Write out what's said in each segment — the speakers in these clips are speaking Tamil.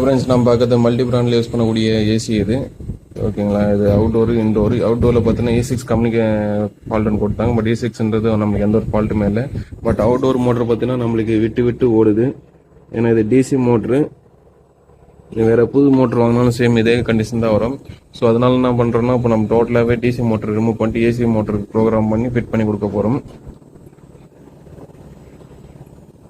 ஃப்ரெண்ட்ஸ் நம்ம பார்க்கறது மல்டி பிராண்டில் யூஸ் பண்ணக்கூடிய ஏசி இது ஓகேங்களா. இது அவுட்டோரில் பார்த்தீங்கன்னா E6 கம்பெனிக்கு ஃபால்ட்டுன்னு கொடுத்தாங்க. பட் E6ன்றது நம்மளுக்கு எந்த ஒரு ஃபால்ட்டுமே இல்லை. பட் அவுட்டோர் மோட்டர் பார்த்தீங்கன்னா நம்மளுக்கு விட்டு விட்டு ஓடுது. ஏன்னா இது டிசி மோட்ரு. வேறு புது மோட்ரு வாங்கினாலும் சேம் இதே கண்டிஷன் தான் வரும். ஸோ அதனால என்ன பண்ணுறோன்னா இப்போ நம்ம டோட்டலாகவே டிசி மோட்டர் ரிமூவ் பண்ணிட்டு ஏசி மோட்டருக்கு ப்ரோக்ராம் பண்ணி ஃபிட் பண்ணி கொடுக்க போகிறோம்.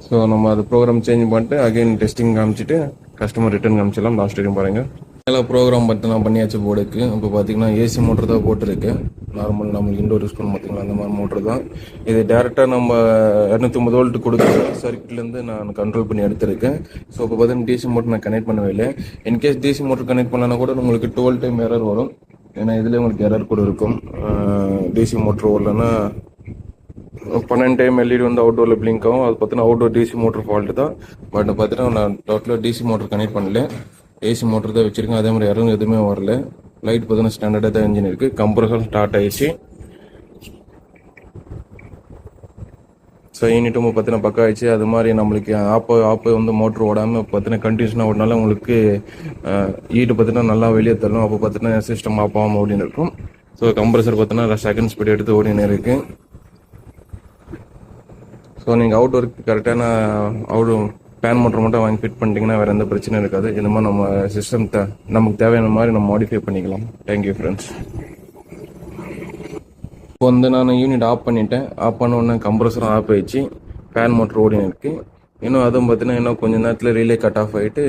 ஸோ நம்ம அது ப்ரோக்ராம் சேஞ்ச் பண்ணிட்டு அகைன் டெஸ்டிங் காமிச்சிட்டு கஸ்டமர் ரிட்டர்ன் காமிச்சிடலாம். லாஸ்ட் வரைக்கும் பாருங்கள். எல்லாம் ப்ரோக்ராம் பார்த்து நான் பண்ணியாச்சு போர்டுக்கு. இப்போ பார்த்தீங்கன்னா ஏசி மோட்டர் தான் போட்டிருக்கு. நார்மல் நம்மளுக்கு இண்டோர் யூஸ் பண்ண பார்த்தீங்களா அந்த மாதிரி மோட்டர் தான் இது. டேரெக்டாக நம்ம 250 வோல்ட் கொடுக்குற சர்க்கிட்லேருந்து நான் கண்ட்ரோல் பண்ணி எடுத்திருக்கேன். ஸோ இப்போ பார்த்தீங்கன்னா டிசி மோட்டர் நான் கனெக்ட் பண்ணவே இல்லை. இன்கேஸ் டிசி மோட்டர் கனெக்ட் பண்ணலன்னா கூட உங்களுக்கு 12 டைம் எரர் வரும். ஏன்னா இதில் உங்களுக்கு எரர் கூட இருக்கும். டிசி மோட்டர் ஓடலன்னா 12 டைம் எல்இடி வந்து அவுட்டோரில் பிளிங்க் ஆகும். அது பார்த்தீங்கன்னா அவுட்டோர் டிசி மோட்டர் ஃபால்ட்டு தான். பட் பார்த்தீங்கன்னா நான் டோட்டலாக டிசி மோட்டர் கனெக்ட் பண்ணல, ஏசி மோட்டர் தான் வச்சுருக்கேன். அதே மாதிரி யாரும் எதுவுமே வரல. லைட் பார்த்தீங்கன்னா ஸ்டாண்டர்டாக தான் இன்ஜின் இருக்குது. கம்ப்ரஸர் ஸ்டார்ட் ஆகிடுச்சு. ஸோ யூனிட்டும் பார்த்தீங்கன்னா பக்கம் ஆயிடுச்சு. அது மாதிரி நம்மளுக்கு ஆப்போ வந்து மோட்ரு ஓடாமல் பார்த்தீங்கன்னா கண்டினியூஷனாக ஓடினால உங்களுக்கு ஈட்டு பார்த்தீங்கன்னா நல்லா வெளியே தரணும். அப்போ பார்த்தீங்கன்னா சிஸ்டம் ஆஃப் ஆகாமல் ஓடினு இருக்கும். ஸோ கம்ப்ரஸர் பார்த்தீங்கன்னா செகண்ட் ஸ்பீட் எடுத்து ஓடினு இருக்குது. ஸோ நீங்கள் அவுட்டோருக்கு கரெக்டான ஃபேன் மோட்டர் மட்டும் வாங்கி ஃபிட் பண்ணிட்டீங்கன்னா வேறு எந்த பிரச்சனையும் இருக்காது. இந்த மாதிரி நம்ம சிஸ்டம் நமக்கு தேவையான மாதிரி நம்ம மாடிஃபை பண்ணிக்கலாம். Thank you friends. இப்போ வந்து நான் யூனிட் ஆஃப் பண்ணிட்டேன். ஆஃப் பண்ண உடனே கம்ப்ரஸரும் ஆஃப் ஆயிடுச்சு. ஃபேன் மோட்டர் ஓடினு இருக்குது. இன்னும் அதுவும் பார்த்தீங்கன்னா இன்னும் கொஞ்சம் நேரத்தில் ரிலே கட் ஆஃப் ஆகிட்டு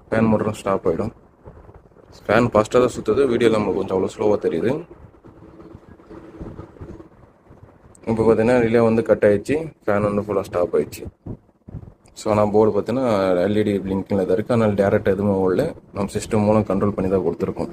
ஃபேன் மோட்டரும் ஸ்டாப் ஆகிடும். ஃபேன் ஃபாஸ்ட்டாக தான் சுற்றுது. வீடியோவில் நமக்கு கொஞ்சம் அவ்வளோ ஸ்லோவாக தெரியுது. இப்போ பார்த்தீங்கன்னா ரிலே வந்து கட் ஆகிடுச்சு. ஃபேன் வந்து ஃபுல்லாக ஸ்டாப் ஆகிடுச்சு. ஸோ நான் போர்டு பார்த்தீங்கன்னா எல்இடி பிளிங்கிங்கில் தான் இருக்குது. அதனால் டேரெக்டாக எதுவுமே ஓடல. நம்ம சிஸ்டம் மூலம் கண்ட்ரோல் பண்ணி தான் கொடுத்துருக்கோம்.